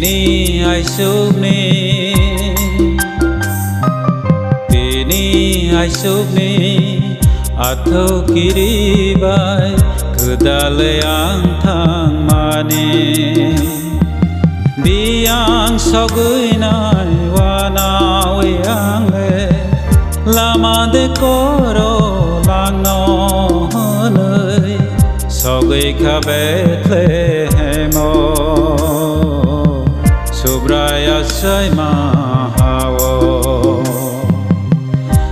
Tini ai súc ni Tini ai súc ni Atau kiri bai Kedale ang thang mani Biang sogui nai wana wiang le Lama de koro lang no nơi Sogui ka betle hemo Subraya say mahawo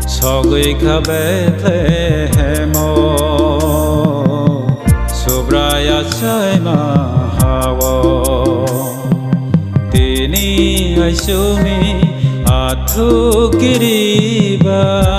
Sogui ka betle hemo Subraya say mahawo Tini ay sumi atu kiribay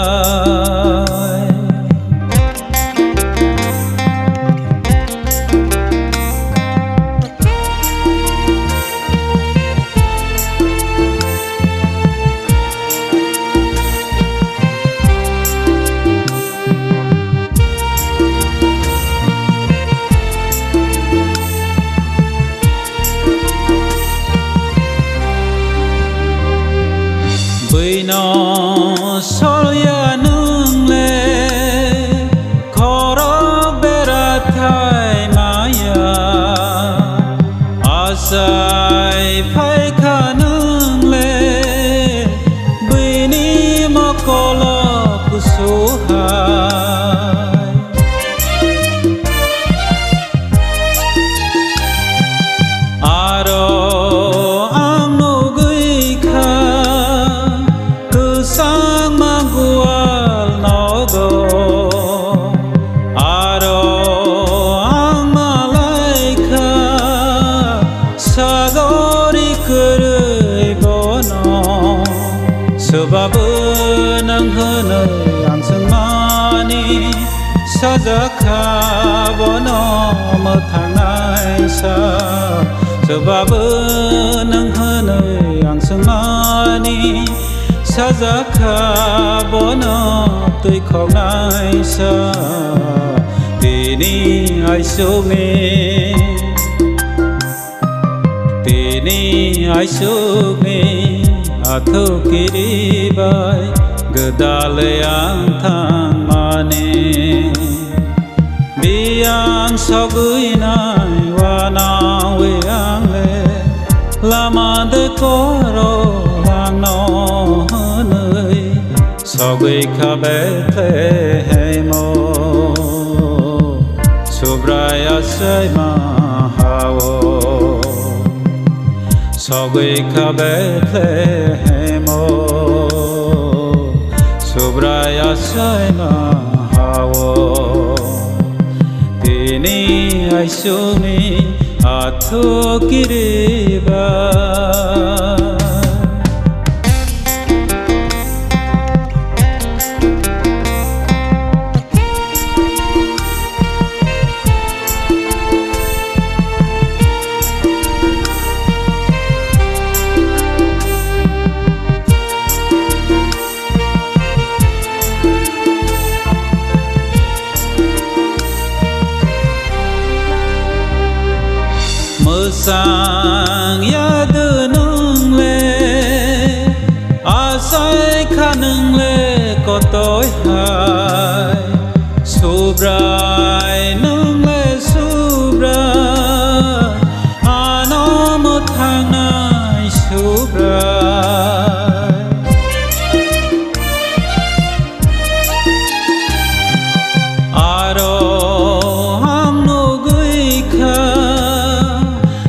Bơi nó sol ya nung le khó đó bé ra thay maya asai phải khả nung le bơi ni mà có lo của số hai aro sang manggual nogo aro ang malaika sagori kerei bono sebab nang henei ang semani sajaka bono methang nai sa sebab nang henei ang semani Sajaka bono tôi không ai sa Tini ai sumi Tini ai sumi Atau kiri bai Gedale ang thang mani Biang sogui nai wana wiang le Lama de koro lang no nơi Sogui ka betle hemo Subraya say mahawo Sogui ka betle hemo Subraya say mahawo Tini ay sumi Atu kiribay mơ sang ya đưa nâng lê asai kha nâng lê có tối hai subrai nâng lê subrai nó một tháng nay subrai aro ham no gui kha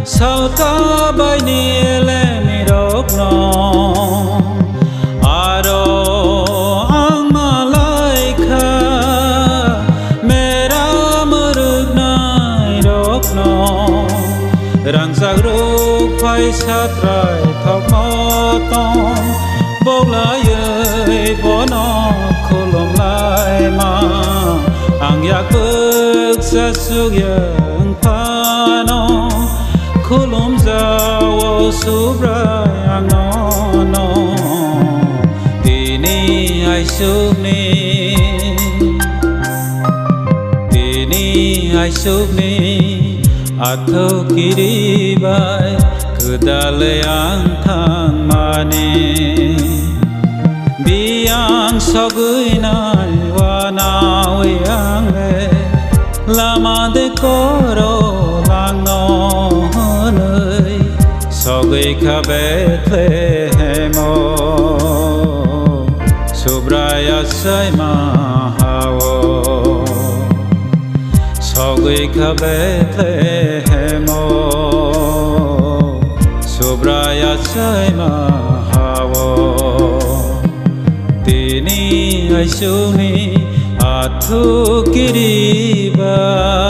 sao ta bay ni le mi rok no aro ang malaika mera murug nai rok no rang sak ruk phai sát rai thok mo tong bốc lá ơi bó nó khô lại mà ang yak bước sa suk yang pha no Kulum zawo subray ang no Tini ay sukni Tini ay sukni Atau kiri bay 그달래 양탕 마네 비양 석의 날와 나의 양에 라마데 걸어 랑너의 석의 카베틀레헴 수브라야 사이마하오 석의 카베틀레헴 Subraya Saimahawo Tini Aisuni Atu Kiriba